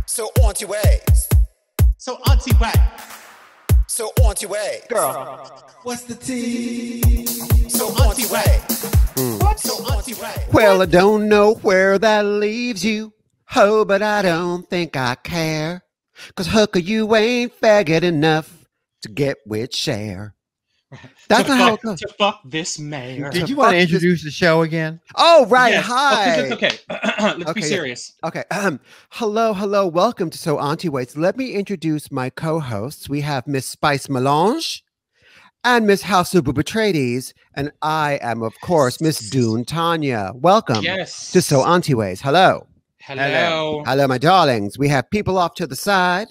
So Auntie-ways. So Auntie-way. So Auntie-ways. Girl. What's the tea? So Auntie-way. What? So Auntie-way. Well, I don't know where that leaves you. Oh, but I don't think I care. 'Cause hooker, you ain't faggot enough to get with Cher. That's not how it goes. To fuck this mayor. Did you want to introduce the show again? Oh, right. Yes. Hi. Okay. Let's be serious. Okay. Hello. Welcome to So Auntieways. Let me introduce my co-hosts. We have Miss Spice Melange and Miss House of Bubatrades. And I am, of course, Miss Dune Tanya. Welcome to So Auntieways. Hello. Hello, my darlings. We have people off to the side.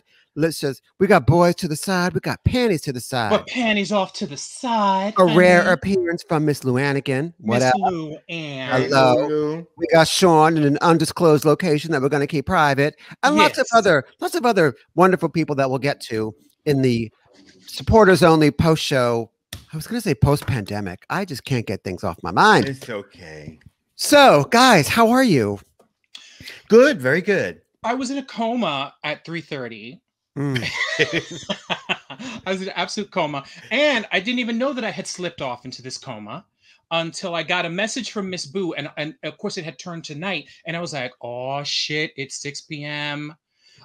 We got boys to the side. We got panties to the side. But panties off to the side. A rare appearance from Miss Luannigan. Miss Luann. Hello. We got Sean in an undisclosed location that we're going to keep private. And lots of other wonderful people that we'll get to in the supporters only post show. I was going to say post pandemic. I just can't get things off my mind. It's okay. So, guys, how are you? Good. Very good. I was in a coma at 3:30. I was in an absolute coma, and I didn't even know that I had slipped off into this coma until I got a message from Miss Boo, and of course it had turned to night, and I was like, oh shit, it's 6 p.m.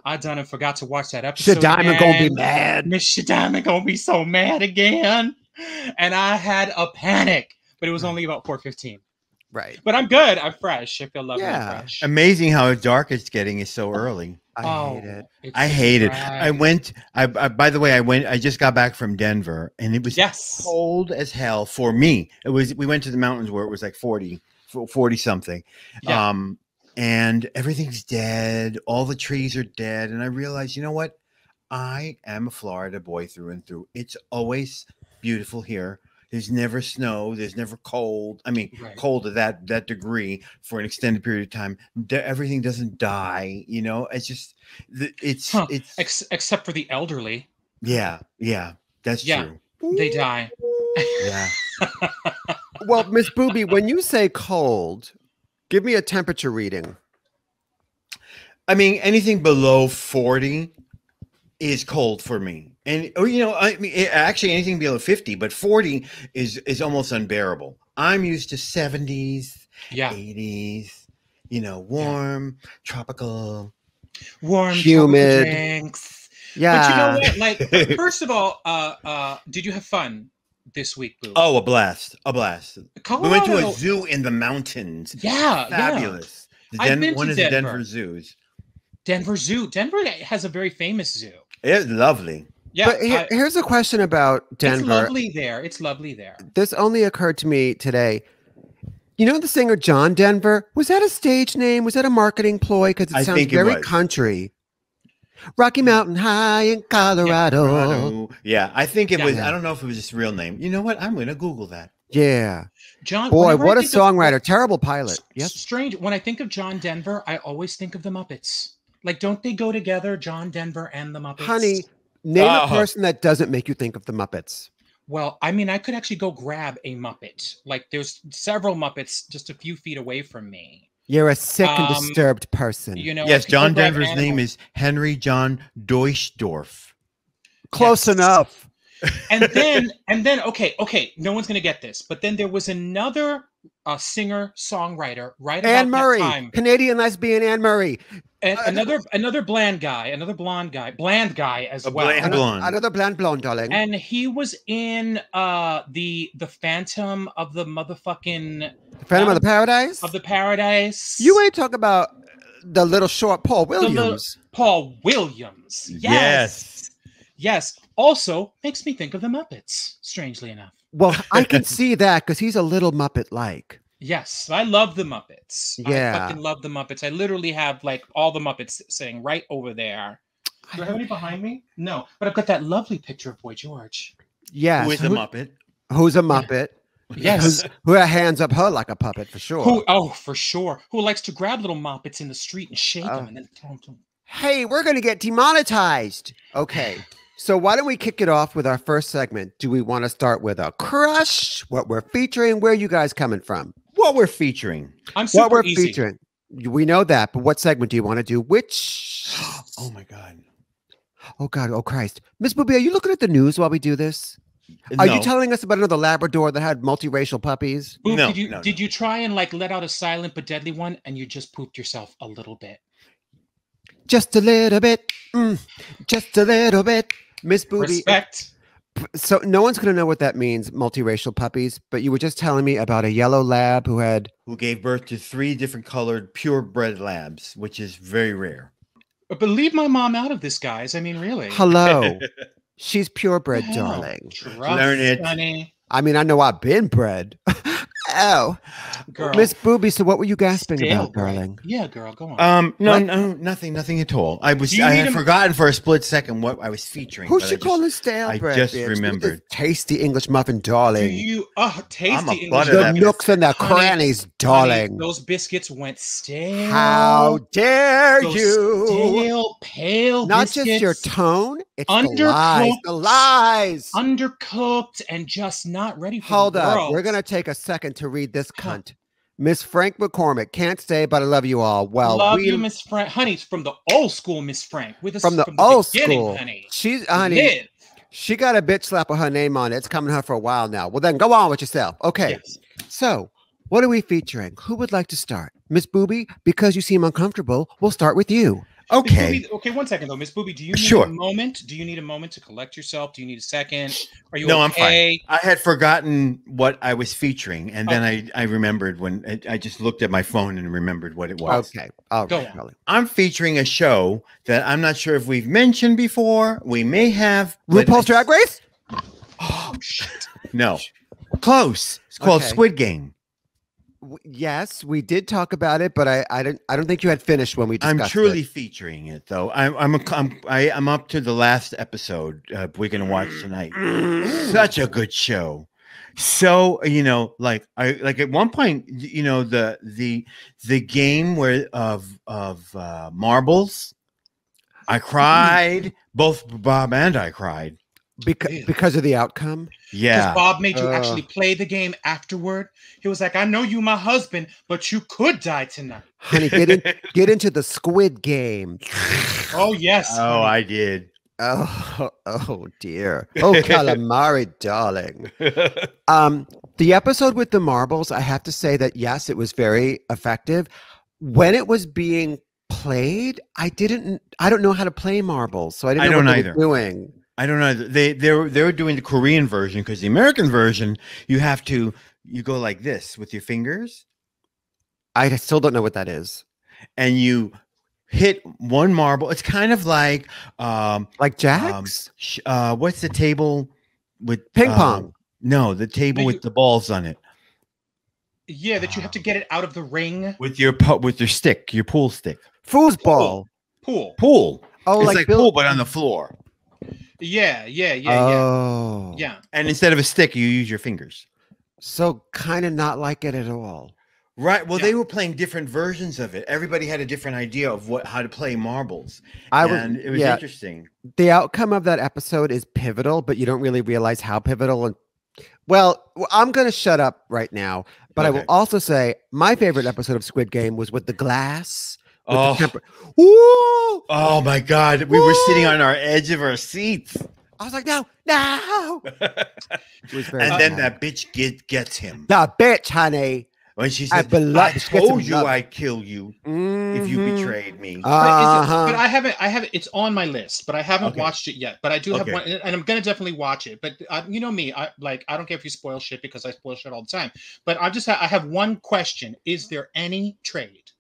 I done and forgot to watch that episode. Shadima gonna be mad. Miss Shadima gonna be so mad again. And I had a panic, but it was only about 4:15. Right. But I'm good. I'm fresh. I feel lovely and fresh. Amazing how dark it's getting is so early. I hate it. I hate it. By the way, I just got back from Denver and it was cold as hell for me. We went to the mountains where it was like 40 something. Yeah. And everything's dead. All the trees are dead. And I realized, you know what? I am a Florida boy through and through. It's always beautiful here. There's never snow. There's never cold. I mean, cold to that degree for an extended period of time. Everything doesn't die. You know, it's just it's except for the elderly. Yeah, that's true. They die. Yeah. Well, Miss Booby, when you say cold, give me a temperature reading. I mean, anything below 40 is cold for me. And I mean, actually anything below 50, but 40 is almost unbearable. I'm used to 70s, 80s, warm, tropical, humid drinks. Yeah. But you know what? Like, first of all, did you have fun this week, Boo? Oh, a blast. Colorado. We went to a zoo in the mountains. Yeah. Fabulous. I've been one to of Denver. the Denver zoos. Denver Zoo. Denver has a very famous zoo. It's lovely. Yeah, but here's a question about Denver. It's lovely there. This only occurred to me today. You know the singer John Denver? Was that a stage name? Was that a marketing ploy? Because it sounds very country. Rocky Mountain High in Colorado. Yeah, I think it was. I don't know if it was his real name. You know what? I'm going to Google that. Yeah. John. Boy, what a songwriter. Terrible pilot. Yes. Strange. When I think of John Denver, I always think of the Muppets. Like, don't they go together, John Denver and the Muppets? Honey, name a person that doesn't make you think of the Muppets. Well, I mean, I could actually go grab a Muppet. Like, there's several Muppets just a few feet away from me. You're a sick and disturbed person. Yes, John Denver's name is Henry John Deutschdorf. Close enough. And then, okay, no one's gonna get this, but then there was another singer-songwriter right about Anne Murray, that time. Canadian lesbian Anne Murray. And another bland guy as well. Another bland blonde, darling. And he was in the Phantom of the motherfucking Phantom of the Paradise? Of the Paradise. You ain't talking about the little short Paul Williams. Paul Williams. Yes. Also makes me think of the Muppets, strangely enough. Well, I can see that because he's a little Muppet-like. Yes, I love the Muppets. Yeah. I fucking love the Muppets. I literally have like all the Muppets sitting right over there. Do I have any behind me? No, but I've got that lovely picture of Boy George. Yes. Who is a Muppet? Who's a Muppet? Yes. Who hands up her like a puppet for sure. For sure. Who likes to grab little Muppets in the street and shake them and then throw them to them. Hey, we're going to get demonetized. Okay. So why don't we kick it off with our first segment? Do we want to start with a crush? What we're featuring? Where are you guys coming from? What we're featuring. I'm super easy. Featuring. We know that, but what segment do you want to do? Which? Oh my God. Oh God! Oh Christ! Miss Booby, are you looking at the news while we do this? Are you No. telling us about another Labrador that had multiracial puppies? Boop, No, did no, you try and like let out a silent but deadly one and you just pooped yourself a little bit? Just a little bit. Just a little bit. Miss Booby. Respect. So no one's going to know what that means, multiracial puppies, but you were just telling me about a yellow lab who gave birth to 3 different colored purebred labs, which is very rare. But leave my mom out of this, guys. I mean, really. hello. She's purebred, Hell, darling. trust, Learn it. honey. I mean, I know I've been bred. Oh, Girl. Miss Booby, so what were you gasping Stale about, bread. darling? Yeah, girl, go on. No, What? no, nothing at all. I Do you had need a- forgotten for a split second what I was featuring. Who but should call this stale I bread? just bitch? remembered. This tasty English muffin, Do darling. you tasty I'm a English butter The that biscuits. nooks and the Honey, crannies, honey, darling. those biscuits went stale. How dare Those you? Stale, pale Not biscuits. just your tone, it's the Undercooked. lies. The lies. Undercooked and just not ready for Hold the up. world. We're going to take a second to read this Huh. cunt. Miss Frank McCormick, can't stay, but I love you all. Well, Love we you, Miss Frank. Honey, from the old school, Miss Frank. With us from the old beginning, school. honey. She's honey. Live. She got a bitch slap with her name on it. It's coming to her for a while now. Well, then go on with yourself. Okay. Yes. So, what are we featuring? Who would like to start? Miss Booby, because you seem uncomfortable, we'll start with you. Miss Okay. Booby, okay, one second though, Miss Booby. Do you need Sure. a moment? Do you need a moment to collect yourself? Do you need a second? Are you No, okay? I'm fine. I had forgotten what I was featuring, and then I remembered when I just looked at my phone and remembered what it was. Okay. All Go right, on. darling. I'm featuring a show that I'm not sure if we've mentioned before. We may have. but RuPaul's Drag Race? Oh shit. No. Close. It's called Okay. Squid Game. Yes, we did talk about it, but I don't think you had finished when we discussed I'm truly it. featuring it though. I'm up to the last episode we're gonna watch tonight. Such a good show. So like at one point, the game where of marbles, I cried. Both Bob and I cried. Because of the outcome. Yeah. Because Bob made you actually play the game afterward. He was like, I know you my husband, but you could die tonight. Honey, get into the Squid Game. Oh yes. Oh, honey. I did. Oh dear. Oh, calamari, darling. The episode with the marbles, I have to say that yes, it was very effective. When it was being played, I don't know how to play marbles, so I didn't know what they were doing. I don't know. They were doing the Korean version, because the American version you go like this with your fingers. I still don't know what that is. And you hit one marble. It's kind of like jacks. What's the table with Ping pong? No, the table with the balls on it. Yeah, that you have to get it out of the ring. With your stick, your pool stick. Foosball. Pool. Oh, it's like pool, but on the floor. Yeah. Oh. Yeah. And instead of a stick, you use your fingers. So kind of not like it at all. Right. Well, they were playing different versions of it. Everybody had a different idea of how to play marbles. It was interesting. The outcome of that episode is pivotal, but you don't really realize how pivotal. And well, I'm going to shut up right now, but I will also say my favorite episode of Squid Game was with the glass. Oh. Woo! Oh my God. We were sitting on our edge of our seats. I was like, no. It was very and then bad. that bitch gets him. The bitch, honey. When she said, I told you I'd kill you if you betrayed me. But I haven't. It's on my list, but I haven't watched it yet. But I do have one, and I'm gonna definitely watch it. But you know me, I don't care if you spoil shit, because I spoil shit all the time. But I have one question: is there any trade?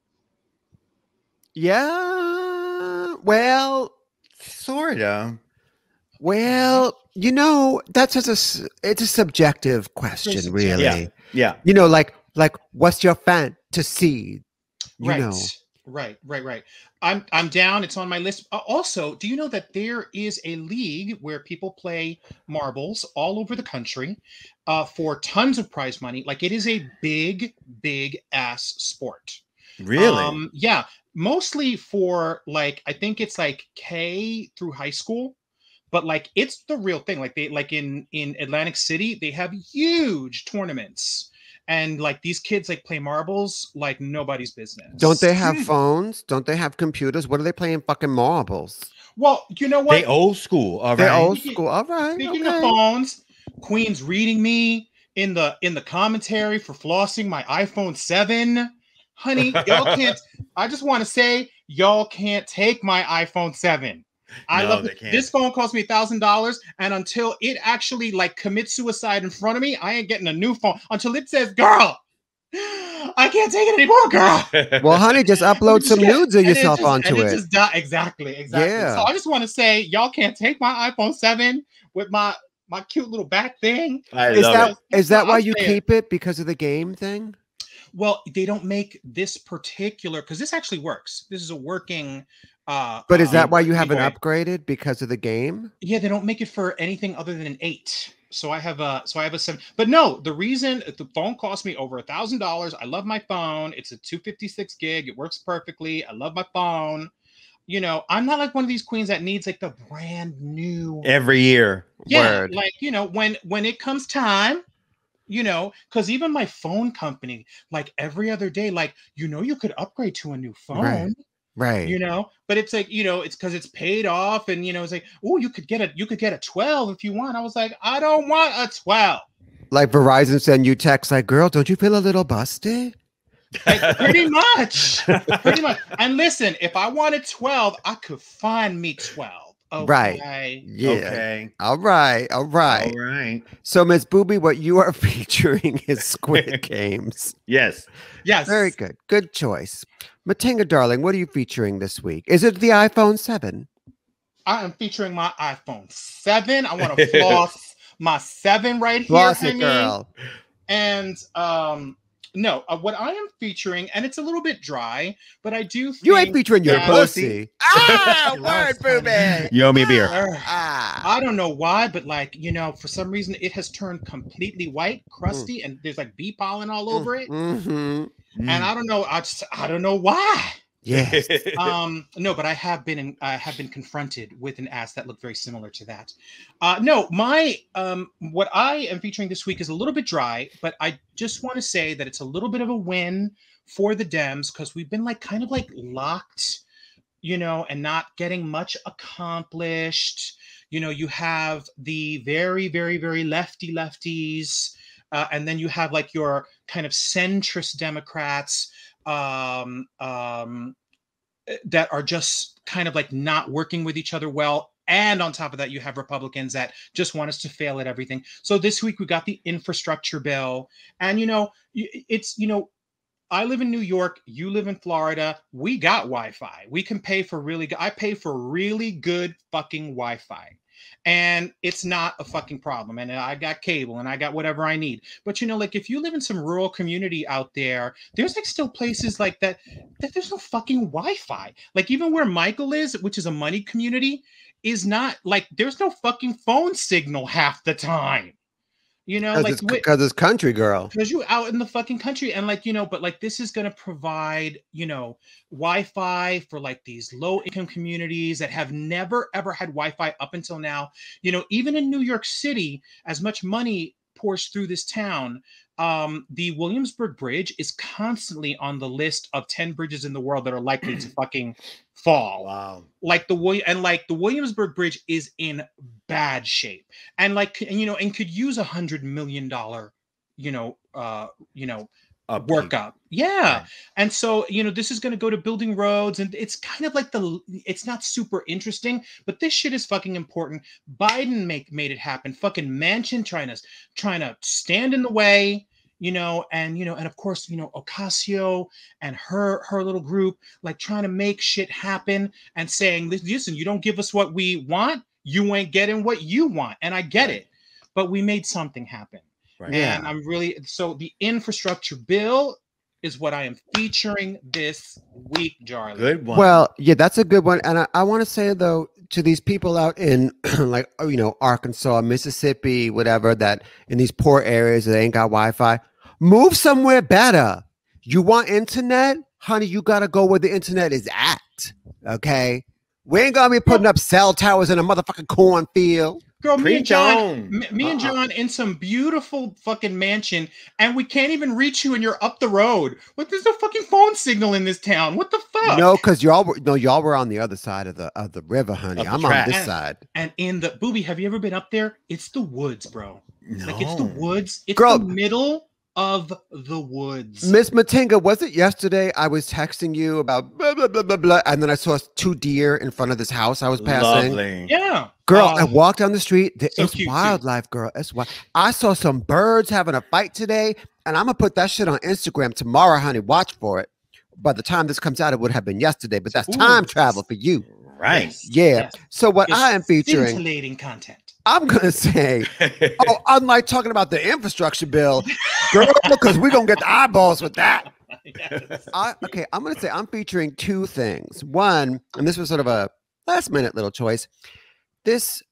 Yeah. Well, sorta. Well, that's just it's a subjective question, really. Yeah. Like what's your fantasy? Right. I'm down. It's on my list. Also, do you know that there is a league where people play marbles all over the country for tons of prize money? Like, it is a big ass sport. Really? Yeah. Mostly for I think it's like K through high school. But it's the real thing. In Atlantic City, they have huge tournaments. and like these kids like play marbles like nobody's business. Don't they have phones? Don't they have computers? What are they playing fucking marbles? Well, you know what? They old school. All They're right. old school. All right. Speaking Okay. of phones, Queen's reading me in the commentary for flossing my iPhone 7. Honey, y'all can't. I just want to say y'all can't take my iPhone 7. I No, love they it. can't. This phone cost me $1,000, and until it actually like commits suicide in front of me, I ain't getting a new phone until it says, "Girl, I can't take it anymore, girl." Well, honey, just upload some nudes of yourself onto it. Just died. Exactly. Yeah. So I just want to say, y'all can't take my iPhone 7 with my cute little back thing. Is that why I'm you saying- keep it because of the game thing? Well, they don't make this particular because this actually works. This is a working. But is that why you haven't boy. upgraded because of the game? Yeah, they don't make it for anything other than an 8. So I have a 7. But no, the reason the phone cost me over $1,000. I love my phone. It's a 256 gig. It works perfectly. I love my phone. You know, I'm not like one of these queens that needs like the brand new Every year. Yeah, Word. like you know, when it comes time, you know, because even my phone company, like every other day, like you could upgrade to a new phone. Right. You know, but it's like, it's because it's paid off, and it's like, oh, you could get a 12 if you want. I was like, I don't want a 12. Like Verizon send you text like, girl, don't you feel a little busted? Like, pretty much. And listen, if I wanted 12, I could find me 12. Okay? Right. Yeah. Okay. All right. All right. So, Miss Booby, what you are featuring is Squid Games. Yes. Yes. Very good. Good choice. Matinga, darling, what are you featuring this week? Is it the iPhone 7? I am featuring my iPhone 7. I want to floss my 7 right here. Floss it, girl. And no, what I am featuring, and it's a little bit dry, but I do think You ain't featuring your that- pussy. Ah, word, Booby. You owe me a beer. Ah. I don't know why, but like, for some reason it has turned completely white, crusty, and there's like bee pollen all over it. Mm-hmm. And I don't know, I don't know why. Yes. No, but I have been confronted with an ass that looked very similar to that. No, my what I am featuring this week is a little bit dry, but I just want to say that it's a little bit of a win for the Dems because we've been like kind of like locked, and not getting much accomplished. You have the very, very, very lefties, and then you have like your kind of centrist Democrats. That are just kind of like not working with each other well. And on top of that, you have Republicans that just want us to fail at everything. So this week we got the infrastructure bill. And, I live in New York. You live in Florida. We got Wi-Fi. We can pay for I pay for really good fucking Wi-Fi. And it's not a fucking problem. And I got cable and I got whatever I need. But like if you live in some rural community out there, there's like still places like that there's no fucking Wi-Fi. Like even where Michael is, which is a money community, is not like there's no fucking phone signal half the time. Because it's country, girl. Because you out in the fucking country, and but like this is gonna provide, Wi-Fi for like these low-income communities that have never ever had Wi-Fi up until now. Even in New York City, as much money pours through this town, the Williamsburg Bridge is constantly on the list of 10 bridges in the world that are likely to fucking fall. Wow. Like the Williamsburg Bridge is in bad shape, and and could use $100 million, work up. Yeah. Right. And so, this is going to go to building roads, and it's kind of like it's not super interesting, but this shit is fucking important. Biden made it happen. Fucking Manchin trying to stand in the way, and of course, Ocasio and her little group, like trying to make shit happen and saying, listen, you don't give us what we want, you ain't getting what you want. And I get it, but we made something happen. Right. And I'm really, so the infrastructure bill is what I am featuring this week, Jarly. Good one. Well, yeah, that's a good one. And I want to say, though, to these people out in like, Arkansas, Mississippi, whatever, that in these poor areas that ain't got Wi-Fi, move somewhere better. You want internet? Honey, you got to go where the internet is at. Okay. We ain't going to be putting up cell towers in a motherfucking cornfield. Girl, me and Preach John, on. me and John in some beautiful fucking mansion, and we can't even reach you, and you're up the road. What? There's no fucking phone signal in this town. What the fuck? No, because y'all were on the other side of the river, honey. Of the I'm on track. this side. And in the Booby, have you ever been up there? It's the woods, bro. No. Like it's the woods. It's Girl. the middle of the woods. Miss Matinga, was it yesterday I was texting you about blah, blah, blah, blah, blah, and then I saw 2 deer in front of this house I was passing? Lovely. Yeah. Girl, I walked down the street. So It's cute, too. wildlife, girl. It's wild. I saw some birds having a fight today, and I'm going to put that shit on Instagram tomorrow, honey. Watch for it. By the time this comes out, it would have been yesterday, but that's time travel for you. Right. Yes, Yeah. yes. So what It's I am featuring, scintillating content. I'm going to say, oh, unlike talking about the infrastructure bill, girl, because we're going to get the eyeballs with that. Yes. Okay, I'm going to say I'm featuring 2 things. One, and this was sort of a last minute little choice. This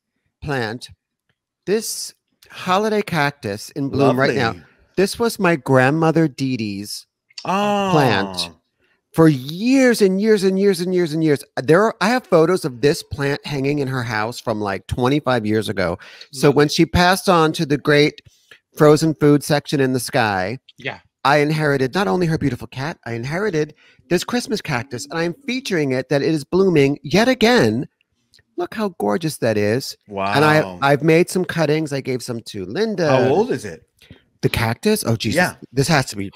plant, this holiday cactus in bloom right now. Lovely. This was my grandmother Dee Dee's Oh. plant for years and years and years and years and years. I have photos of this plant hanging in her house from like 25 years ago. So Love when she passed on to the great frozen food section in the sky, Yeah. I inherited not only her beautiful cat, I inherited this Christmas cactus, and I'm featuring it that it is blooming yet again. Look how gorgeous that is. Wow. And I've made some cuttings. I gave some to Linda. How old is it? The cactus? Oh, Jesus. Yeah. This has to be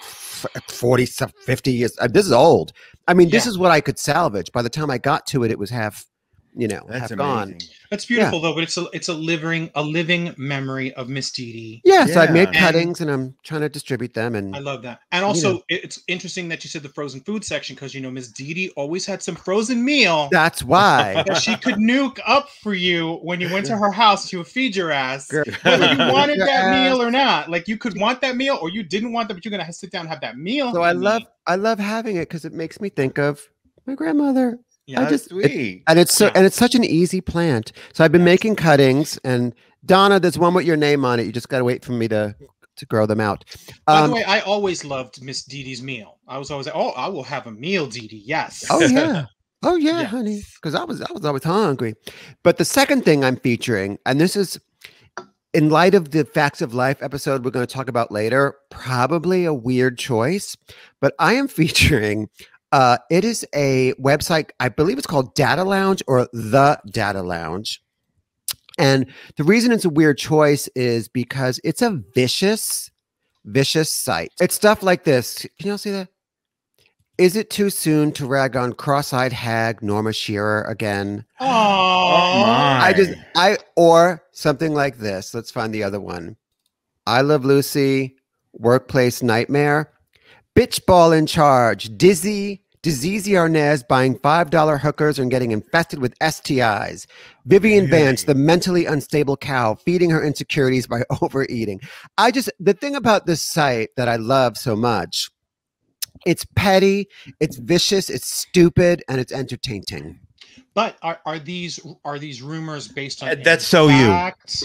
40, 50 years. This is old. I mean, this Yeah. is what I could salvage. By the time I got to it, it was half, That's half gone. amazing. That's beautiful though, but it's a living memory of Miss Dee Dee. Yeah, so I've made Yeah. cuttings and I'm trying to distribute them. And I love that. And also, it's interesting that you said the frozen food section because Miss Dee Dee always had some frozen meal that's why. that she could nuke up for you when you went to her house. She would feed your ass, Girl. whether you wanted Your that meal ass. or not. Like you could want that meal or you didn't want that, but you're gonna sit down and have that meal. So I honey. love having it because it makes me think of my grandmother. Yeah, I That's just sweet. and it's so Yeah. and it's such an easy plant. So I've been making cuttings, and Donna, there's one with your name on it. You just got to wait for me to grow them out. By the way, I always loved Miss Dee Dee's meal. I was always like, oh, I will have a meal, Dee Dee. Yes. Oh yeah. Oh yeah, Yes. honey. Because I was always hungry. But the second thing I'm featuring, and this is in light of the Facts of Life episode we're going to talk about later, probably a weird choice, but I am featuring it is a website, I believe it's called Data Lounge or The Data Lounge. And the reason it's a weird choice is because it's a vicious site. It's stuff like this. Can y'all see that? Is it too soon to rag on cross-eyed hag Norma Shearer again? Oh, my. Or something like this. Let's find the other one. I Love Lucy, Workplace Nightmare, Bitch Ball in Charge, Disease Arnaz buying $5 hookers and getting infested with STIs. Vivian Vance, the mentally unstable cow, feeding her insecurities by overeating. The thing about this site that I love so much, it's petty, it's vicious, it's stupid, and it's entertaining. but are these rumors based on That's so you. fact?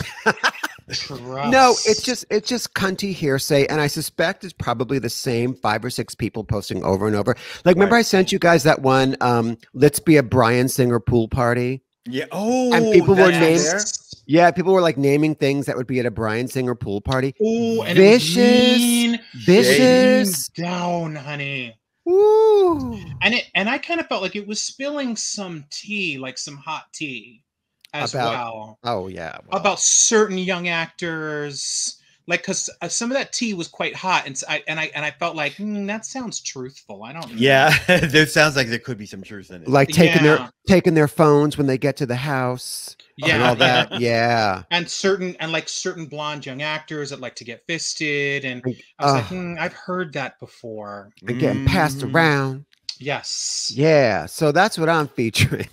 Trust? No, it's just cunty hearsay, and I suspect it's probably the same 5 or 6 people posting over and over. Like, remember I sent you guys that one, let's be a Bryan Singer pool party? Yeah. Oh, And people were that's named- there? Yeah, people were like naming things that would be at a Bryan Singer pool party. Oh, and Vicious. it was Vicious. down, honey. Ooh. And I kind of felt like it was spilling some tea, like some hot tea, as well. Oh, yeah. well, About certain young actors, like because some of that tea was quite hot, and I felt like that sounds truthful. I don't know. Yeah. There sounds like there could be some truth in it. like taking Yeah. their phones when they get to the house. And Yeah, all that. Yeah. and certain blonde young actors that like to get fisted, and I was like, I've heard that before. And getting passed Mm. around. Yes. Yeah. So that's what I'm featuring.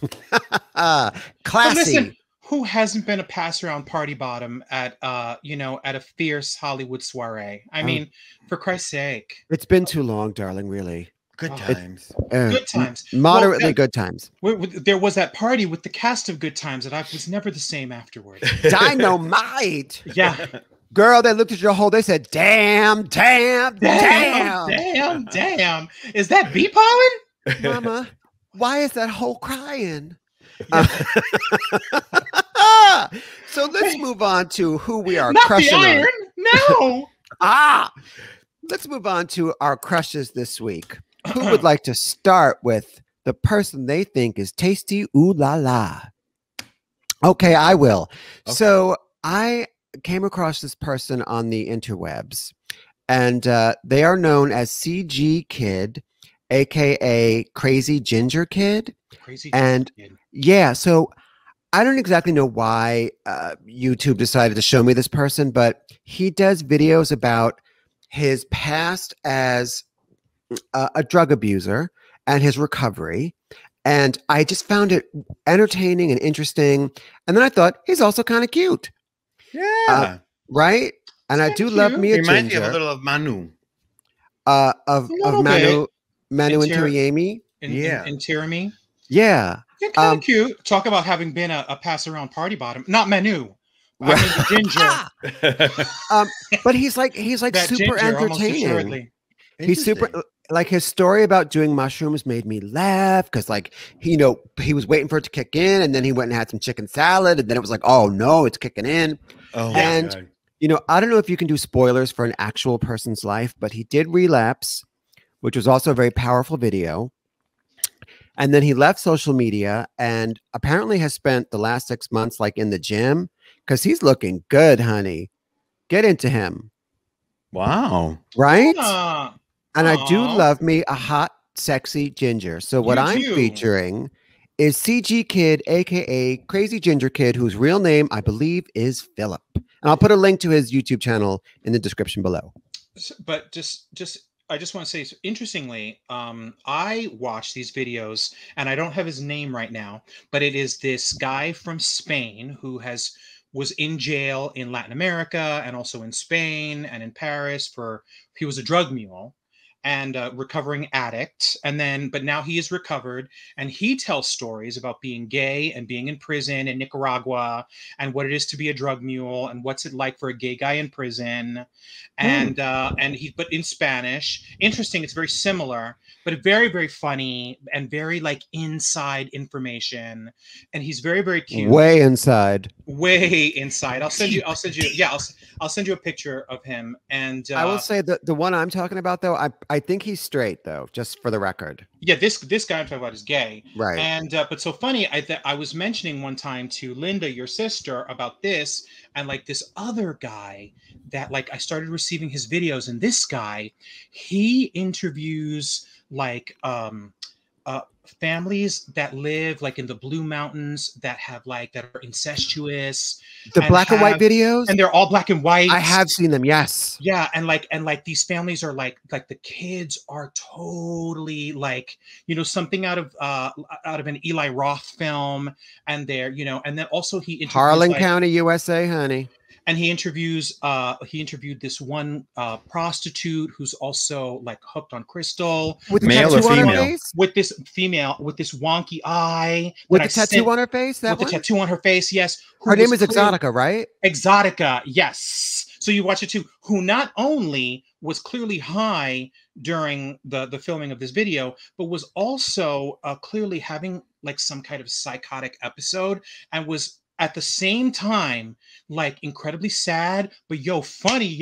But Classy. listen, who hasn't been a pass around party bottom at at a fierce Hollywood soiree? I mean, for Christ's sake. It's been too long, darling, really. Good Oh. times. Good times. Moderately Well, good times. there was that party with the cast of Good Times that I was never the same afterward. Dynamite. Yeah. Girl, they looked at your hole. They said, damn. Damn. Is that bee pollen? Mama, why is that hole crying? So let's move on to who we are Not the crushing iron. on. No. Let's move on to our crushes this week. Who would like to start with the person they think is tasty? Ooh la la. Okay, I will. Okay. So I came across this person on the interwebs, and they are known as CG Kid, aka Crazy Ginger Kid. Crazy And Ginger Kid. yeah, so I don't exactly know why YouTube decided to show me this person, but he does videos about his past as a drug abuser and his recovery. And I just found it entertaining and interesting. And then I thought, he's also kind of cute. Yeah. Right? And I do love cute. me a Reminds me ginger. of a little of Manu. Of little Manu and Inter- Tiriemi. Yeah. In Tirami. Yeah. Yeah, kind of cute. Talk about having been a pass around party bottom. Not Manu. I mean the ginger. But he's like That super ginger, almost entertaining. assuredly. He's super, like, his story about doing mushrooms made me laugh because, like, he was waiting for it to kick in, and then he went and had some chicken salad, and then it was like, oh no, it's kicking in. Oh, and God. I don't know if you can do spoilers for an actual person's life, but he did relapse, which was also a very powerful video. And then he left social media and apparently has spent the last 6 months like in the gym because he's looking good, honey. Get into him. Wow. Right? Ah, And I do aw. love me a hot, sexy ginger. So what You I'm do. featuring is CG Kid, aka Crazy Ginger Kid, whose real name I believe is Philip. And I'll put a link to his YouTube channel in the description below. But I just want to say, interestingly, I watch these videos, and I don't have his name right now, but it is this guy from Spain who was in jail in Latin America and also in Spain and in Paris he was a drug mule and a recovering addict. But now he is recovered, and he tells stories about being gay and being in prison in Nicaragua and what it is to be a drug mule and what's it like for a gay guy in prison. But in Spanish. Interesting. It's very similar, but very, very funny and very like inside information. And he's very, very cute. Way inside. I'll send you a picture of him. And I will say that the one I'm talking about, though, I think he's straight, though, just for the record. yeah, this guy I'm talking about is gay. Right. And but so funny, I was mentioning one time to Linda, your sister, about this, and like this other guy that like I started receiving his videos, and this guy, he interviews like families that live like in the Blue Mountains that are incestuous. The black and white videos? And they're all black and white. I have seen them, yes. Yeah, and these families are like the kids are totally like, something out of an Eli Roth film, and they're, and then also he interviews Harlan County, USA, honey. and he interviewed this one prostitute who's also like hooked on crystal. With the Male or tattoo on her female? face? With this female with this wonky eye. With that the I tattoo sent- on her face? That with the one? tattoo on her face, yes. who Her name was is clear- Exotica, right? Exotica, yes. So you watch it too. Who not only was clearly high during the filming of this video, but was also clearly having like some kind of psychotic episode, and was at the same time like incredibly sad, but funny,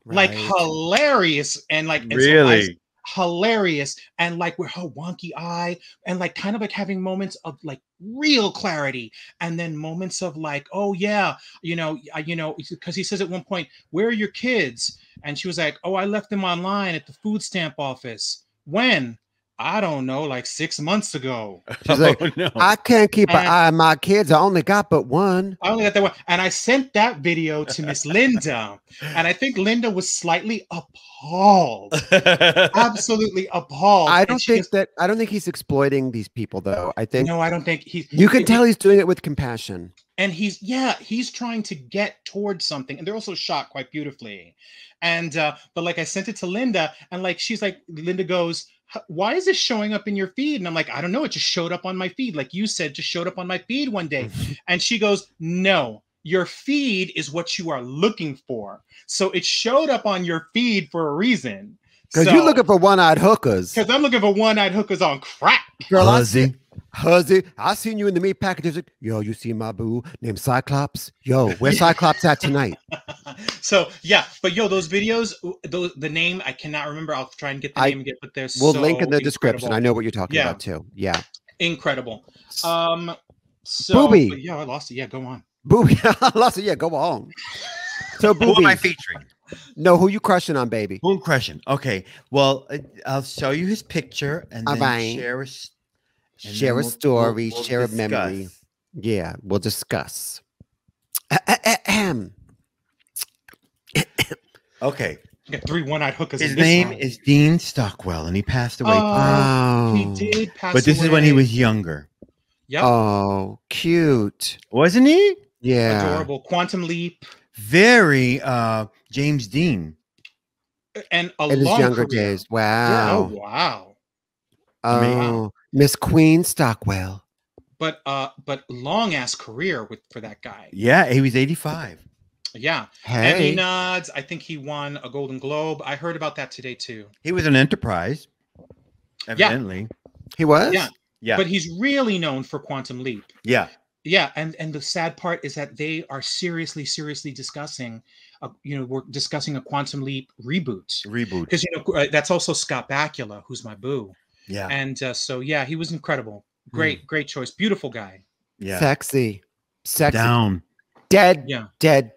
like Right. hilarious, and like and so Really? hilarious, and like with her wonky eye, and like kind of like having moments of like real clarity, and then moments of like, oh yeah, because he says at one point, where are your kids? And she was like, oh, I left them online at the food stamp office. When? I don't know, like 6 months ago. She's like, Oh, no. I can't keep an And- eye on my kids. I only got but one. I only got that one. And I sent that video to Miss Linda. And I think Linda was slightly appalled. Absolutely appalled. I And don't she think he's exploiting these people, though. I think No, I don't think he's. you can tell he's doing it with compassion. And he's trying to get towards something, and they're also shot quite beautifully. And but like I sent it to Linda, and like she's like, Linda goes, why is this showing up in your feed? And I'm like, I don't know, it just showed up on my feed, like you said, just showed up on my feed one day. And she goes, no, your feed is what you are looking for, so it showed up on your feed for a reason. Because you're looking for one-eyed hookers. Because I'm looking for one-eyed hookers on crack. Girl, Ozzy. Huzzy, I seen you in the meat packages. Yo, you see my boo named Cyclops? Yo, where's Cyclops at tonight? So yeah, but yo, those videos, the name I cannot remember. I'll try and get the name again, but they're We'll so link in the description. incredible. I know what you're talking Yeah. about too. Yeah. Incredible. So Booby. but yeah, I lost it. Yeah, go on. Booby. I lost it. Yeah, go on. So Who am I Booby. featuring? No, who you crushing on, baby? Who am crushing? Okay. Well, I'll show you his picture and then Alright. share a Share a story, we'll share a memory. discuss. Yeah, we'll discuss. Ahem. Okay. You got 3 one-eyed hookers. His in this name one. is Dean Stockwell, and he passed away. Oh. He did pass but this is when he away. was younger, Yep. Oh, cute. wasn't he? Yeah. Adorable. Quantum Leap. Very James Dean. And a In his long younger career. days. Oh, Wow. wow. Oh, Wow. Miss Queen Stockwell. But long ass career for that guy. Yeah, he was 85. Yeah. Hey. Emmy nods. I think he won a Golden Globe. I heard about that today too. He was an Enterprise, evidently. He was? Yeah. Yeah. But he's really known for Quantum Leap. Yeah. Yeah, and the sad part is that they are seriously discussing, we're discussing a Quantum Leap reboot because that's also Scott Bakula, who's my boo, Yeah. and so yeah, he was incredible, great choice, beautiful guy, Yeah. Sexy. Down. Dead. yeah, Dead.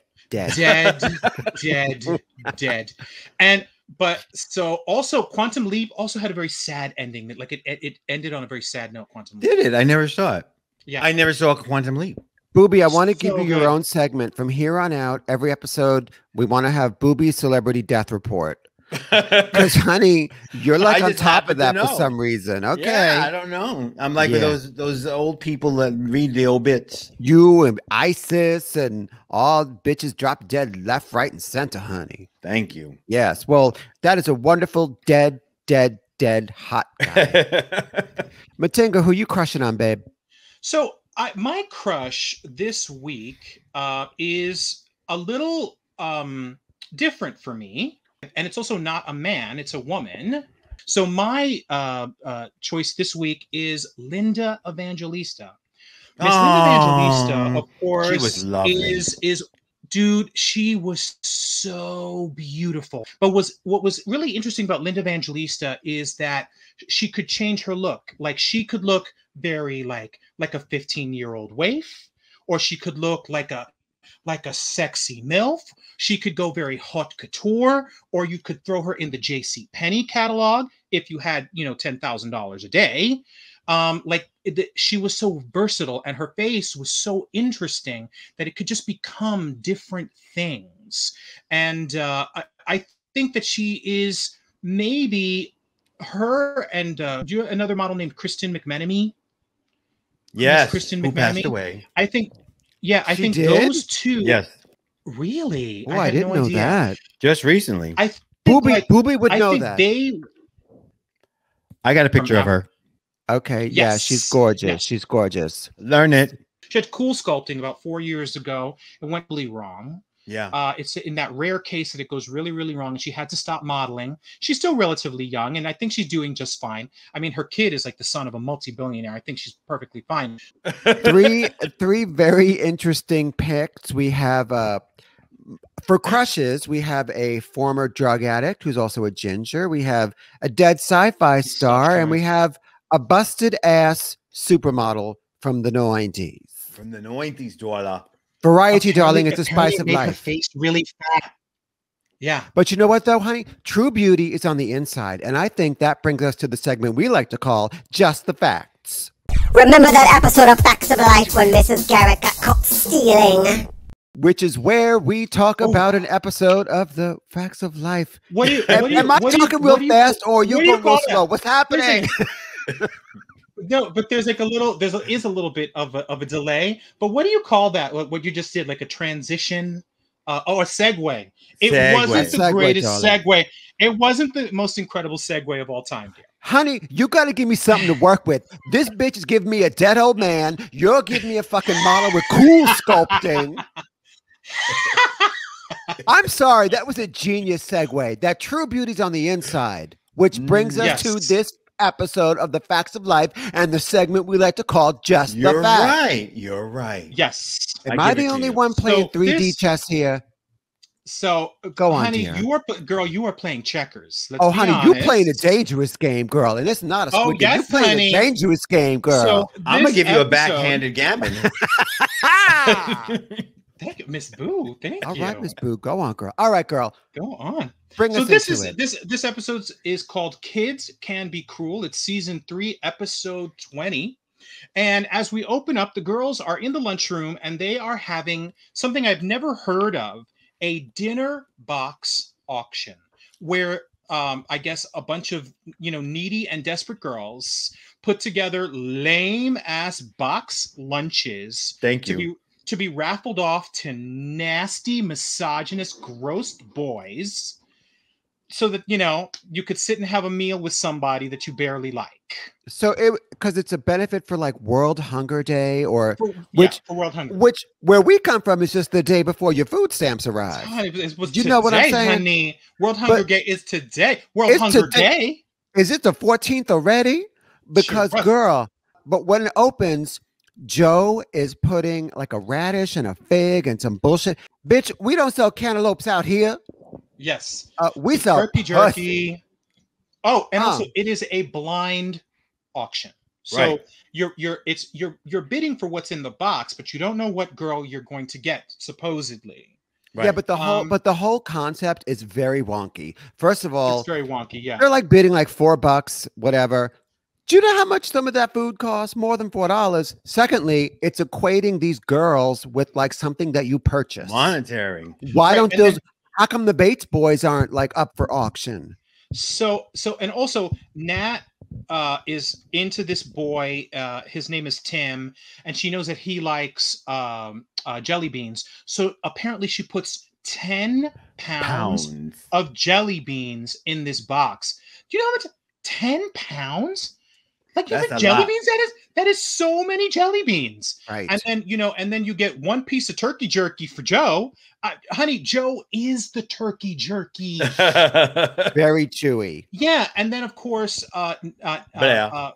dead, and but so also Quantum Leap also had a very sad ending, like it ended on a very sad note. Quantum Leap, Did it? I never saw it. yeah, I never saw Quantum Leap. Booby, I want to give So you your good. own segment. From here on out, every episode, we want to have Booby's Celebrity Death Report. Because, honey, you're like I on just top happen of to that for know. some reason. Okay. Yeah, I don't know. I'm like Yeah. those old people that read the obits. You and ISIS and all bitches drop dead left, right, and center, honey. Thank you. Yes. Well, that is a wonderful dead hot guy. Matinga, who you crushing on, babe? So my crush this week is a little different for me, and it's also not a man; it's a woman. So my choice this week is Linda Evangelista. Miss Linda Evangelista, of course, she was lovely. is dude. She was so beautiful. But what was really interesting about Linda Evangelista is that she could change her look. Like she could look very like a 15-year-old waif, or she could look like a sexy MILF. She could go very haute couture, or you could throw her in the J.C. Penney catalog if you had, $10,000 a day. She was so versatile, and her face was so interesting that it could just become different things. And I think that she is maybe her and do you have another model named Kristen Mcmanamy? Yes, Kristen who passed McManamy. away. I think, yeah, I She think did? those two. Yes, Really? Oh, I had didn't no know idea. that. just recently. I think, Booby would I know think that. I got a picture of her. Okay. Yeah, Yes. she's gorgeous. Yes. She's gorgeous. Learn it. She had cool sculpting about 4 years ago. It went really wrong. Yeah. It's in that rare case that it goes really, really wrong, and she had to stop modeling. She's still relatively young, and I think she's doing just fine. I mean, her kid is like the son of a multi-billionaire. I think she's perfectly fine. Three very interesting picks. We have for crushes, we have a former drug addict who's also a ginger. We have a dead sci-fi star, and we have a busted ass supermodel from the 90s. From the 90s, dollar. Variety, darling, Apparently- it's the apparently spice of it made her life. face really fat. Yeah. But you know what, though, honey? True beauty is on the inside. And I think that brings us to the segment we like to call Just the Facts. Remember that episode of Facts of Life when Mrs. Garrett got caught stealing? Which is where we talk about an episode of the Facts of Life. What do you? Am I talking real fast or you what do you going real call slow? that? What's happening? No, but there's like a little. There is a little bit of a delay. But what do you call that? What you just did, like a transition? A segue. It Segue. wasn't the Segue, greatest darling. segue. It wasn't the most incredible segue of all time, dear. Honey, you got to give me something to work with. This bitch is giving me a dead old man. You're giving me a fucking model with cool sculpting. I'm sorry. That was a genius segue. That true beauty's on the inside, which brings us Yes. to this episode of The Facts of Life and the segment we like to call Just the You're Facts. right. You're right. Yes. Am I I give it the to only you. one playing So 3D this- chess here? So, Go on, honey, dear. you are playing checkers. Let's Oh, be honey, honest. you playing a dangerous game, girl, and it's not a Oh, squid game. You yes, playing honey. a dangerous game, girl. So I'm gonna this give you a episode- backhanded gammon. Thank you, Miss Boo. Thank All you. right, Miss Boo, go on, girl. All right, girl, Go on. bring So us this into is it. this episode is called Kids Can Be Cruel. It's season 3, episode 20. And as we open up, the girls are in the lunchroom and they are having something I've never heard of, a dinner box auction where I guess a bunch of needy and desperate girls put together lame ass box lunches Thank you. to be raffled off to nasty, misogynist, gross boys so that, you could sit and have a meal with somebody that you barely like. So because it's a benefit for like World Hunger Day or For World Hunger. which where we come from is just the day before your food stamps arrive. It was You know what I'm today, saying? honey. World Hunger Day is today. World It's Hunger today. Day. Is it the 14th already? Because Sure. girl, but when it opens, Joe is putting like a radish and a fig and some bullshit. Bitch, we don't sell cantaloupes out here. Yes. We It's sell jerky. pussy. Oh, and also it is a blind auction. So Right. you're bidding for what's in the box, but you don't know what girl you're going to get, supposedly. Right. Yeah, but the whole concept is very wonky. First of all, It's very wonky, yeah. they're like bidding like $4, whatever. Do you know how much some of that food costs? More than $4. Secondly, it's equating these girls with like something that you purchase. monetary. Why Right, don't and those? then- How come the Bates boys aren't like up for auction? So and also Nat is into this boy. His name is Tim, and she knows that he likes jelly beans. So apparently she puts 10 pounds of jelly beans in this box. Do you know how much? 10 pounds? Like, you That's think a jelly lot. beans? That is so many jelly beans. Right. And then you get one piece of turkey jerky for Joe. Honey, Joe is the turkey jerky. Very chewy. Yeah, and then of course, Blair.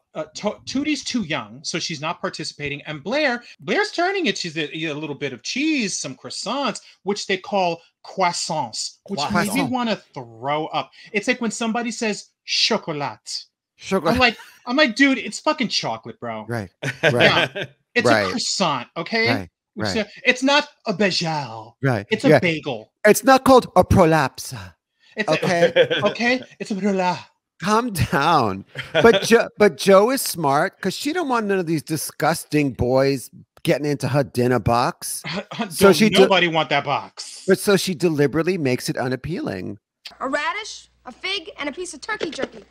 Tootie's too young, so she's not participating. And Blair's turning it. She's a little bit of cheese, some croissants, which they call croissants, which made me Croissant. want to throw up. It's like when somebody says chocolat. Sugar. I'm like, dude, it's fucking chocolate, bro. Right. Yeah. It's Right. a croissant, okay? Right. Right. It's not a bagel. Right. It's a Yeah. bagel. It's not called a prolapse. It's Okay. okay. It's a bagel. Calm down. But Joe is smart because she don't want none of these disgusting boys getting into her dinner box. So she nobody want that box. But so she deliberately makes it unappealing. A radish, a fig, and a piece of turkey jerky.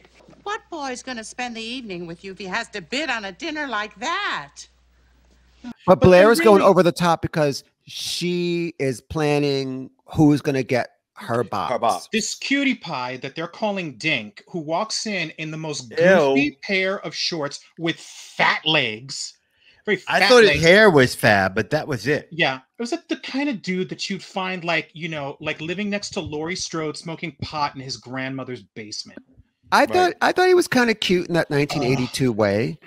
What boy's gonna spend the evening with you if he has to bid on a dinner like that? But Blair they is going really- over the top because she is planning who's going to get her box. Her box. This cutie pie that they're calling Dink, who walks in the most Ew. goofy pair of shorts with fat legs. Very fat I thought legs. his hair was fab, but that was it. Yeah, it was like the kind of dude that you'd find like living next to Laurie Strode smoking pot in his grandmother's basement. I thought he was kind of cute in that 1982 way.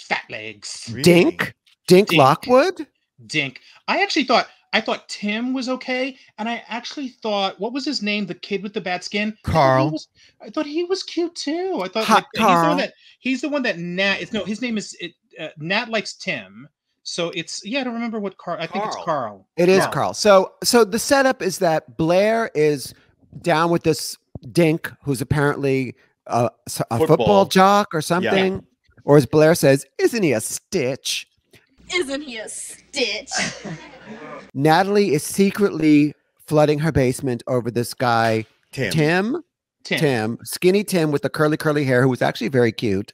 Fat legs. Really? Dink Dink. Lockwood. Dink. I thought Tim was okay, and I actually thought, what was his name? The kid with the bad skin. Carl. I thought he was cute too. I thought Hot Carl. he's the one that Nat is. No, his name is Nat likes Tim. So it's I don't remember what Carl. I think it's Carl. Carl. It is Yeah. Carl. So the setup is that Blair is down with this Dink, who's apparently a football Football. jock or something, or as Blair says, isn't he a stitch? Isn't he a stitch? Natalie is secretly flooding her basement over this guy, Tim. Tim, skinny Tim with the curly hair, who was actually very cute.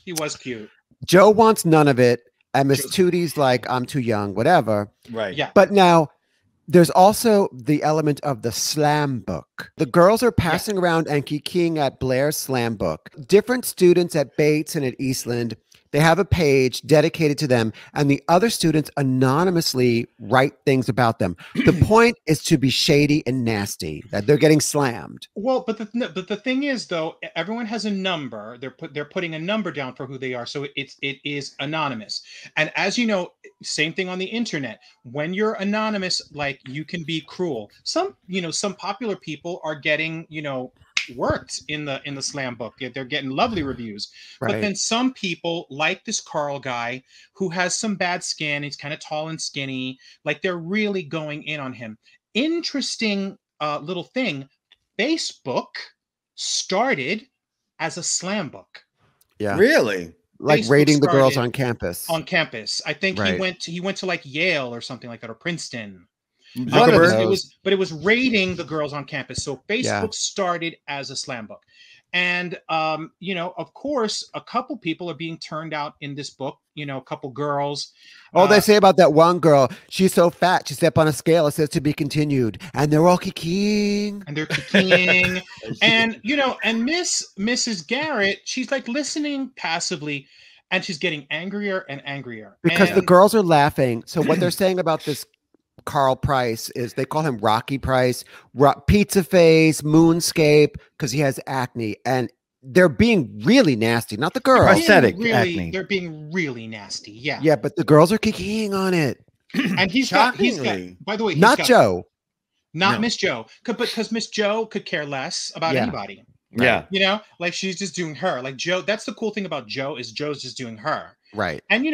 He was cute. Joe wants none of it, and Miss Joe- Tootie's like, I'm too young, whatever. Right. Yeah. But now there's also the element of the slam book. The girls are passing around and kikiing at Blair's slam book. Different students at Bates and at Eastland They have a page dedicated to them, and the other students anonymously write things about them. The point is to be shady and nasty, that they're getting slammed. Well, but the thing is, though, everyone has a number. They're putting a number down for who they are, so it is anonymous. And as you know, same thing on the internet. When you're anonymous, like, you can be cruel. Some popular people are getting worked in the slam book. They're getting lovely reviews. Right. But then some people, like this Carl guy who has some bad skin, he's kind of tall and skinny, like, they're really going in on him. Interesting little thing. Facebook started as a slam book. Yeah. Really? Like Facebook rating the girls started on campus. On campus. I think Right. he went to like Yale or something like that, or Princeton. One of those. But it was rating the girls on campus. So Facebook Yeah. started as a slam book. And of course, a couple people are being turned out in this book, a couple girls. Oh, they say about that one girl, she's so fat, she stepped on a scale, it says to be continued. And they're all kikiing. And they're kikiing. and Mrs. Garrett, she's like listening passively, and she's getting angrier and angrier. Because and the girls are laughing. So what they're saying about this Carl Price is they call him Rocky Price, pizza face, moonscape, because he has acne. And they're being really nasty, not the girls. Prosthetic acne. They're being really nasty. Yeah. Yeah, but the girls are kikiing on it. And he's got, Shockingly. by the way, Not Joe. Not No. Miss Joe. Because Miss Joe could care less about Yeah. anybody. Yeah. Like, she's just doing her. Like, Joe, that's the cool thing about Joe, is Joe's just doing her. Right. And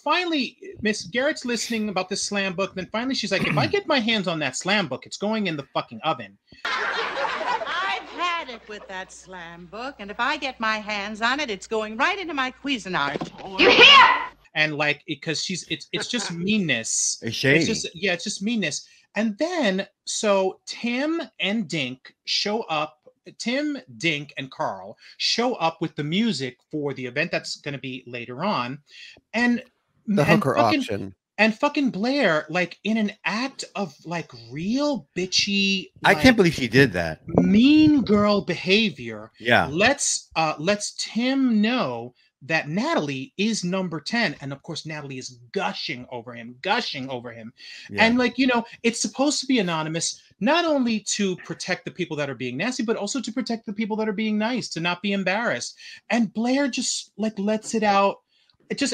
finally, Miss Garrett's listening about this slam book. Then finally, she's like, if I get my hands on that slam book, it's going in the fucking oven. I've had it with that slam book, and if I get my hands on it, it's going right into my Cuisinart. You hear? And like, because it's just meanness. It's shady. It's just meanness. And then so Tim and Dink show up. Tim, Dink, and Carl show up with the music for the event that's going to be later on, and The hooker auction. And fucking Blair, like, in an act of like real bitchy, I like, can't believe she did that. mean girl behavior. Yeah. Let's Tim know that Natalie is number 10, and of course Natalie is gushing over him. Yeah. And like, it's supposed to be anonymous, not only to protect the people that are being nasty, but also to protect the people that are being nice, to not be embarrassed. And Blair just like lets it out,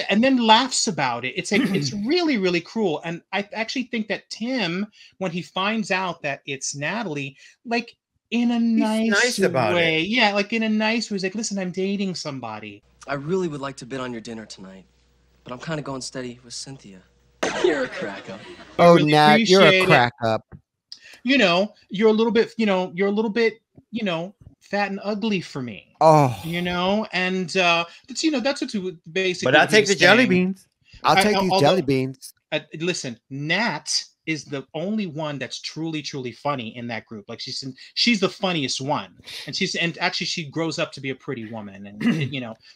and then laughs about it. It's like, it's really, really cruel. And I actually think that Tim, when he finds out that it's Natalie, like, in a nice about way. it. Yeah, like in a nice way. He's like, listen, I'm dating somebody. I really would like to bid on your dinner tonight, but I'm kind of going steady with Cynthia. You're a crack up. Oh, really Nat, you're a appreciate it. crack up. You're a little bit, fat and ugly for me. Oh, And that's what basically. But I'll he take was the jelly saying. beans. I'll take these jelly although- beans. Listen, Nat is the only one that's truly, truly funny in that group. Like, she's the funniest one, and actually she grows up to be a pretty woman. And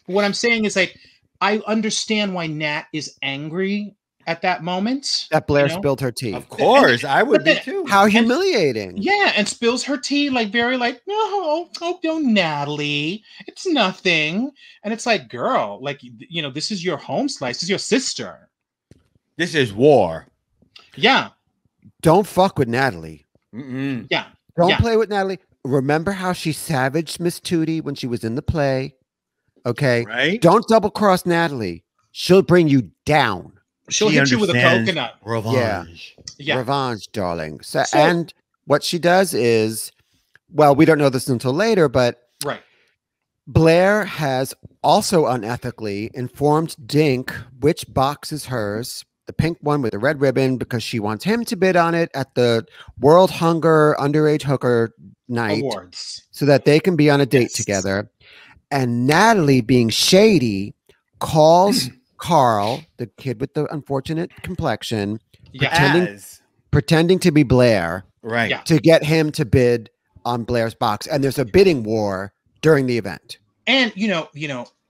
but what I'm saying is, like, I understand why Nat is angry at that moment. That Blair spilled her tea. Of course, I would but be then- too. How humiliating. Yeah, and spills her tea, like, very like, no, Natalie, it's nothing. And it's like, girl, like, this is your home slice, this is your sister. This is war. Yeah, Don't fuck with Natalie. Mm-mm. yeah. Don't Yeah. play with Natalie. Remember how she savaged Miss Tootie when she was in the play? Okay. Right? Don't double cross Natalie. She'll bring you down. She'll She hit you with a understands coconut. Revenge. Yeah. Revenge, darling. So, So- and what she does is, well, we don't know this until later, but Right. Blair has also unethically informed Dink which box is hers, the pink one with the red ribbon, because she wants him to bid on it at the World Hunger Underage Hooker Night Awards. so that they can be on a date Yes. together. And Natalie, being shady, calls Carl, the kid with the unfortunate complexion, Yeah. pretending to be Blair, Right. Yeah. to get him to bid on Blair's box. And there's a bidding war during the event. And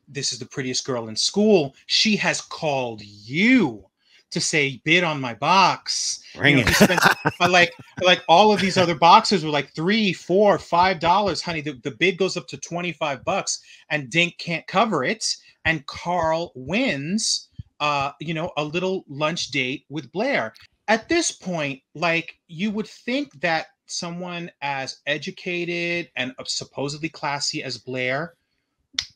this is the prettiest girl in school. She has called you to say bid on my box. Bring it. He spent, like all of these other boxes were like $3, $4, $5, honey. The bid goes up to $25, and Dink can't cover it. and Carl wins, you know, a little lunch date with Blair. At this point, like, you would think that someone as educated and supposedly classy as Blair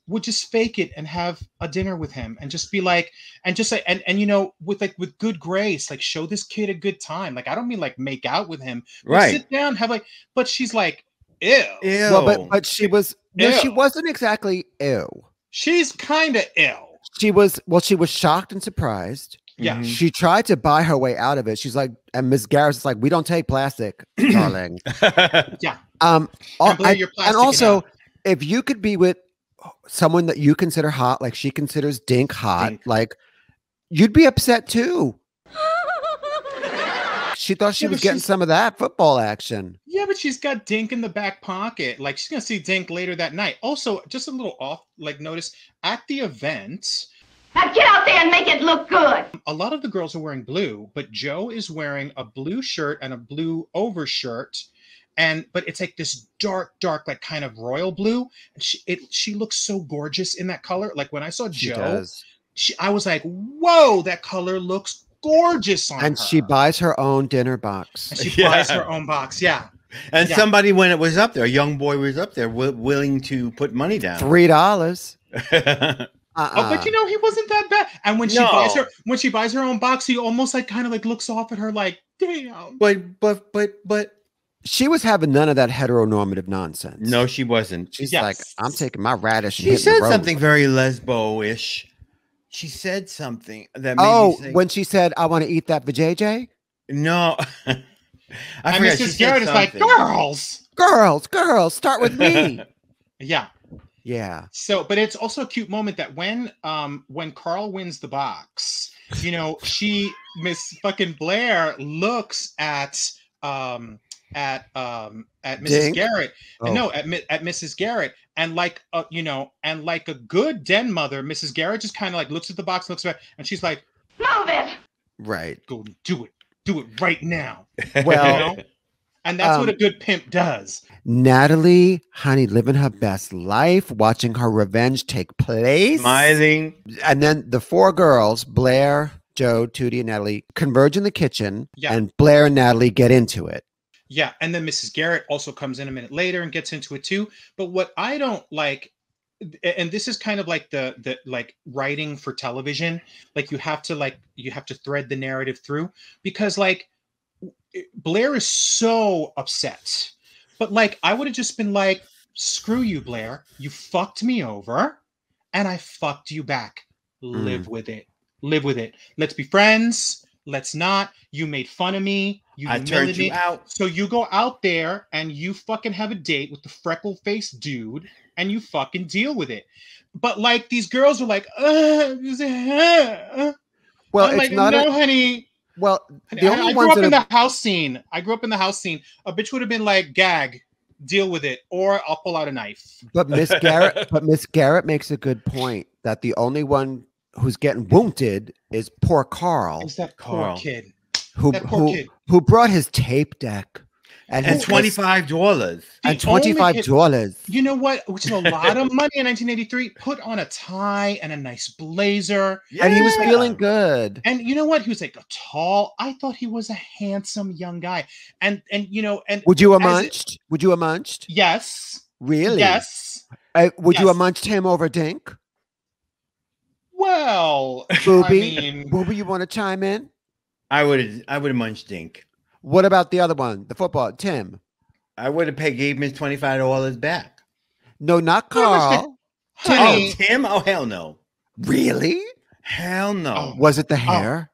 would just fake it and have a dinner with him and just be like, and just like, and you know, with good grace, like, show this kid a good time. Like, I don't mean like make out with him, but Right. sit down, have like, but she's like, ew. Well, but she was, no, she Ew. wasn't exactly ew. She's kind of ill. She was shocked and surprised. Yeah. Mhm. She tried to buy her way out of it. She's like, and Miss Garrett's is like, we don't take plastic, darling. Yeah. And Blair, you're plastic also, enough. if you could be with someone that you consider hot, like she considers Dink hot, Dink. like you'd be upset too. She thought she Yeah, was but getting she's- some of that football action. Yeah, but she's got Dink in the back pocket. Like, she's gonna see Dink later that night. Also, just a little off, like, notice at the event, Now get out there and make it look good. a lot of the girls are wearing blue, but Joe is wearing a blue shirt and a blue overshirt. But it's like this dark, like kind of royal blue. And she looks so gorgeous in that color. Like, when I saw She Joe, does. I was like, whoa, that color looks gorgeous on And her. she buys her own dinner box. And she buys her own box. Yeah. And Yeah. somebody, when it was up there, a young boy was up there willing to put money down. $3. Oh, but you know, he wasn't that bad. And when No. she buys her own box, he almost like kind of like looks off at her like, damn. But She was having none of that heteronormative nonsense. no, she wasn't. She's Yes. like, I'm taking my radish and She hitting the said road. something very lesbo-ish. She said something that made Oh, me think, when she said, I want to eat that vajayjay? no. I And forgot. She Mrs. said Garrett is like, something. girls. Start with me. Yeah. Yeah. So, but it's also a cute moment that when Carl wins the box, you know, Miss fucking Blair looks at Mrs. Dink? Garrett. Oh. No, at Mrs. Garrett, and like you know, and like a good den mother, Mrs. Garrett just kind of like looks at the box, looks at it, and she's like, Move it. Right. "Go do it right now." Well, You know? And that's what a good pimp does. Natalie, honey, living her best life, watching her revenge take place. Smiling. And then the four girls, Blair, Joe, Tootie, and Natalie, converge in the kitchen, Yeah. and Blair and Natalie get into it. Yeah, and then Mrs. Garrett also comes in a minute later and gets into it too. But what I don't like, and this is kind of like the like writing for television, like you have to thread the narrative through, because like Blair is so upset. But like I would have just been like, screw you, Blair. You fucked me over and I fucked you back. Live with it. Live with it. Let's be friends. Let's not. You made fun of me. I turned you out. So you go out there and you fucking have a date with the freckle-faced dude and you fucking deal with it. But like these girls are like, Well, I'm it's like, not no, honey. well, I the only grew ones up in that the house scene. A bitch would have been like, gag, deal with it, or I'll pull out a knife. but Miss Garrett makes a good point that the only one who's getting wounded is poor Carl, It's that poor Carl. kid. who that poor kid. who brought his tape deck and And his $25. and The only $25. You know what? Which is a lot of money in 1983. Put on a tie and a nice blazer. And he was Yeah. feeling good. And you know what? He was like a tall. I thought he was a handsome young guy. And you know, and Would you have as it- munched? Would you have munched? Yes. Really? Yes. Would you have Yes. munched him over Dink? Well, Booby? I mean, Booby, you want to chime in? I would have munched Dink. What about the other one, the football, Tim? I would have gave him his $25 back. No, not Where was Carl. honey, Oh, Tim? Oh, hell no. Really? Hell no. Oh. Was it the hair?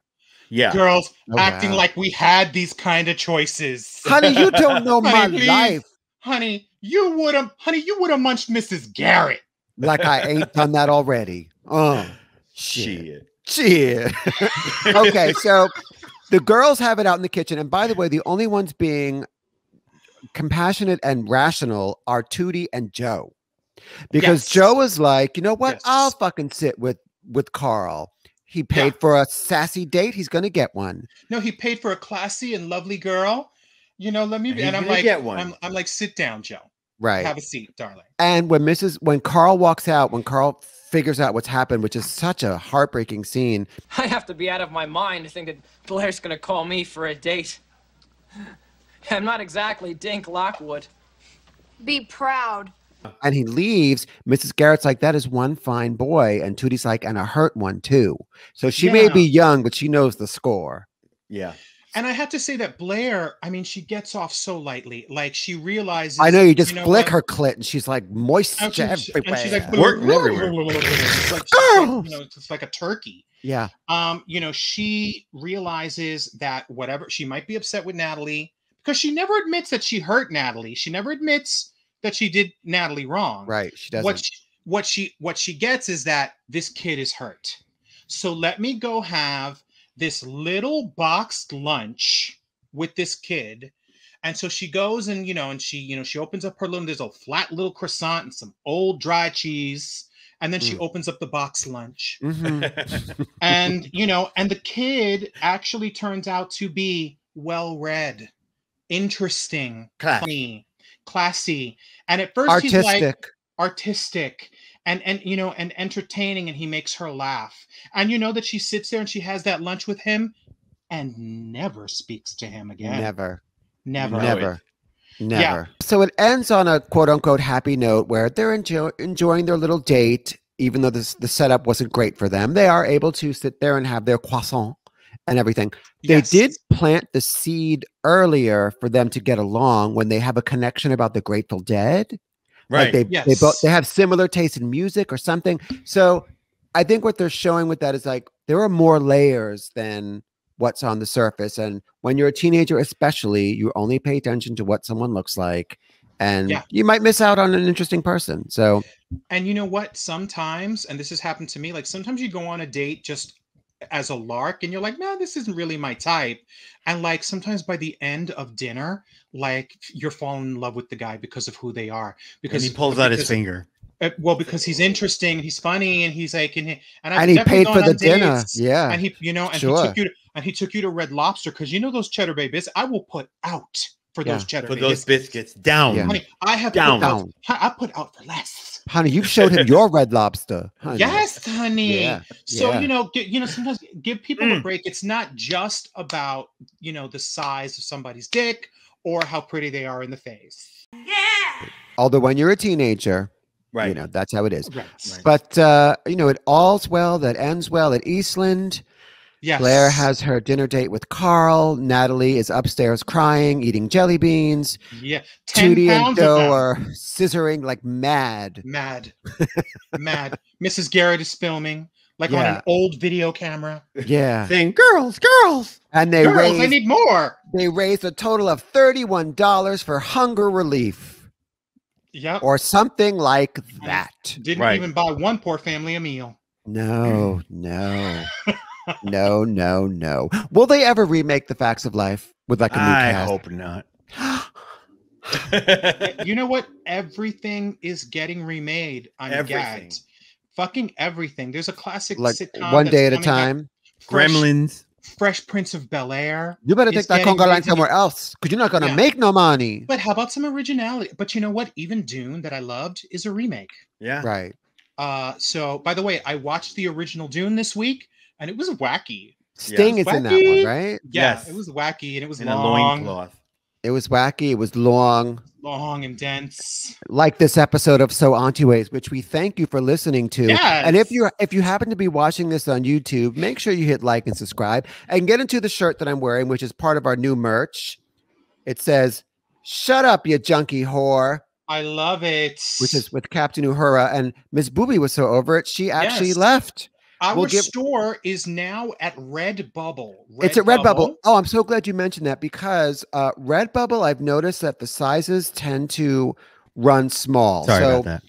Yeah. girls Oh, acting wow. like we had these kind of choices. Honey, you don't know my Honey, please. life. Honey, you would have munched Mrs. Garrett. Like I ain't done that already. Oh, shit. Shit. Shit. Okay, so the girls have it out in the kitchen. And by the way, the only ones being compassionate and rational are Tootie and Joe. Because Yes. Joe was like, you know what? Yes. I'll fucking sit with Carl. He paid for a sassy date. He's going to get one. No, he paid for a classy and lovely girl. You know, let me. And And he's I'm gonna like, get one. I'm like, sit down, Joe. Right. Have a seat, darling. And when Carl walks out, when Carl figures out what's happened, which is such a heartbreaking scene. I have to be out of my mind to think that Blair's gonna call me for a date. I'm not exactly Dink Lockwood. Be proud. And he leaves. Mrs. Garrett's like, that is one fine boy. And Tootie's like, and a hurt one too. So she may be young, but she knows the score. Yeah. And I have to say that Blair, I mean, she gets off so lightly. Like she realizes. I know you just flick her clit and she's like moisture everywhere. And she's like, Working everywhere. It's like, it's like a turkey. Yeah. She realizes that whatever, she might be upset with Natalie because she never admits that she hurt Natalie. She never admits that she did Natalie wrong. Right. She doesn't. What she gets is that this kid is hurt. So let me go have this little boxed lunch with this kid. And so she goes and, she opens up her little, there's a flat little croissant and some old dry cheese. And then she opens up the box lunch. Mm-hmm. And the kid actually turns out to be well-read, interesting, funny, classy. And at first he's like artistic and entertaining, and he makes her laugh. And that she sits there and she has that lunch with him and never speaks to him again. Never. Yeah. So it ends on a quote unquote happy note where they're enjoying their little date, even though the setup wasn't great for them. They are able to sit there and have their croissant and everything. Yes. They did plant the seed earlier for them to get along when they have a connection about the Grateful Dead. Right. Like they have similar taste in music or something. So I think what they're showing with that is like there are more layers than what's on the surface. And when you're a teenager, especially, you only pay attention to what someone looks like. And you might miss out on an interesting person. So, and you know what? Sometimes, and this has happened to me, like sometimes you go on a date just as a lark and you're like, no, this isn't really my type. And like sometimes by the end of dinner, like you're falling in love with the guy because of who they are. Because he pulls out his finger. Well, because he's interesting, he's funny, and he's like, and he paid for the dinner. Yeah. And he took you to Red Lobster because those Cheddar Bay biscuits I will put out for those Cheddar Bay biscuits. Down. Yeah. Honey, I have down. I put out for less. Honey, you've showed him your Red Lobster. Honey. Yes, honey. Yeah. So sometimes give people a break. It's not just about the size of somebody's dick or how pretty they are in the face. Yeah. Although when you're a teenager, right, that's how it is. Right. But it all's well that ends well at Eastland. Yes. Blair has her dinner date with Carl. Natalie is upstairs crying, eating jelly beans. Yeah. Tootie and Joe are scissoring like mad. Mad. Mrs. Garrett is filming like on an old video camera. Yeah. Saying, girls. And they I need more. They raised a total of $31 for hunger relief. Yep. Or something like that. Didn't even buy one poor family a meal. No. No. Will they ever remake The Facts of Life with like a new cast? I hope not. You know what? Everything is getting remade. I'm gagged. Fucking everything. There's a classic sitcom. One Day at a Time. Gremlins. Fresh Prince of Bel-Air. You better take that conga line somewhere else because you're not going to make no money. But how about some originality? But you know what? Even Dune that I loved is a remake. Yeah. Right. So, by the way, I watched the original Dune this week and it was wacky. Sting is in that one, right? Yeah, yes. It was wacky and it was in long. A loincloth. It was wacky. It was long and dense. Like this episode of So Auntie-Ways, which we thank you for listening to. Yes. And if you happen to be watching this on YouTube, make sure you hit like and subscribe and get into the shirt that I'm wearing, which is part of our new merch. It says, "Shut up, you junkie whore." I love it. Which is with Captain Uhura. And Miss Booby was so over it, she actually left. Our store is now at Redbubble. It's at Redbubble. Oh, I'm so glad you mentioned that because Redbubble, I've noticed that the sizes tend to run small. Sorry about that.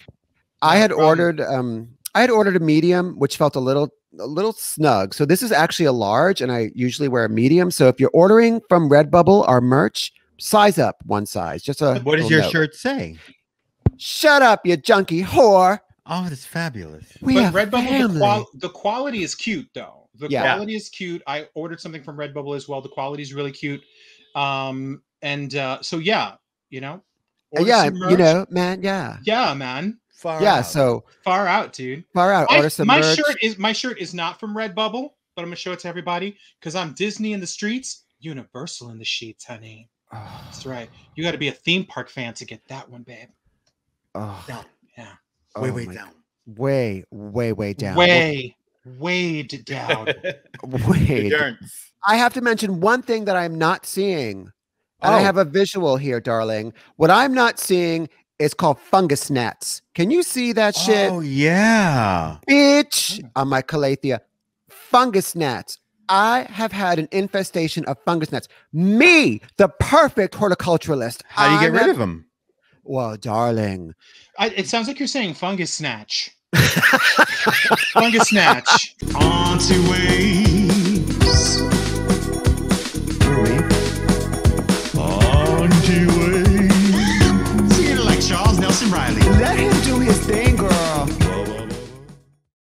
I had ordered a medium, which felt a little snug. So this is actually a large, and I usually wear a medium. So if you're ordering from Redbubble, our merch, size up one size. What does your shirt say? Shut up, you junkie whore. Oh, that's fabulous. But Redbubble, the quality is cute, though. The quality is cute. I ordered something from Redbubble as well. The quality is really cute. So, Order Yeah, some you merch. know, man. Yeah. Yeah, man. So Far out, dude. far out. Order some My merch. shirt is not from Redbubble, but I'm gonna show it to everybody because I'm Disney in the streets, Universal in the sheets, honey. That's right. You got to be a theme park fan to get that one, babe. Oh, Down. Yeah. oh Way my- down. way down. Weighed down. Way. I have to mention one thing that I'm not seeing. And I have a visual here, darling. What I'm not seeing is called fungus gnats. Can you see that shit? Oh, yeah. Bitch, on my calathea. Fungus gnats. I have had an infestation of fungus gnats. Me, the perfect horticulturalist. How do you get rid of them? Well, darling. It sounds like you're saying fungus snatch. Fungus snatch. Auntie Ways.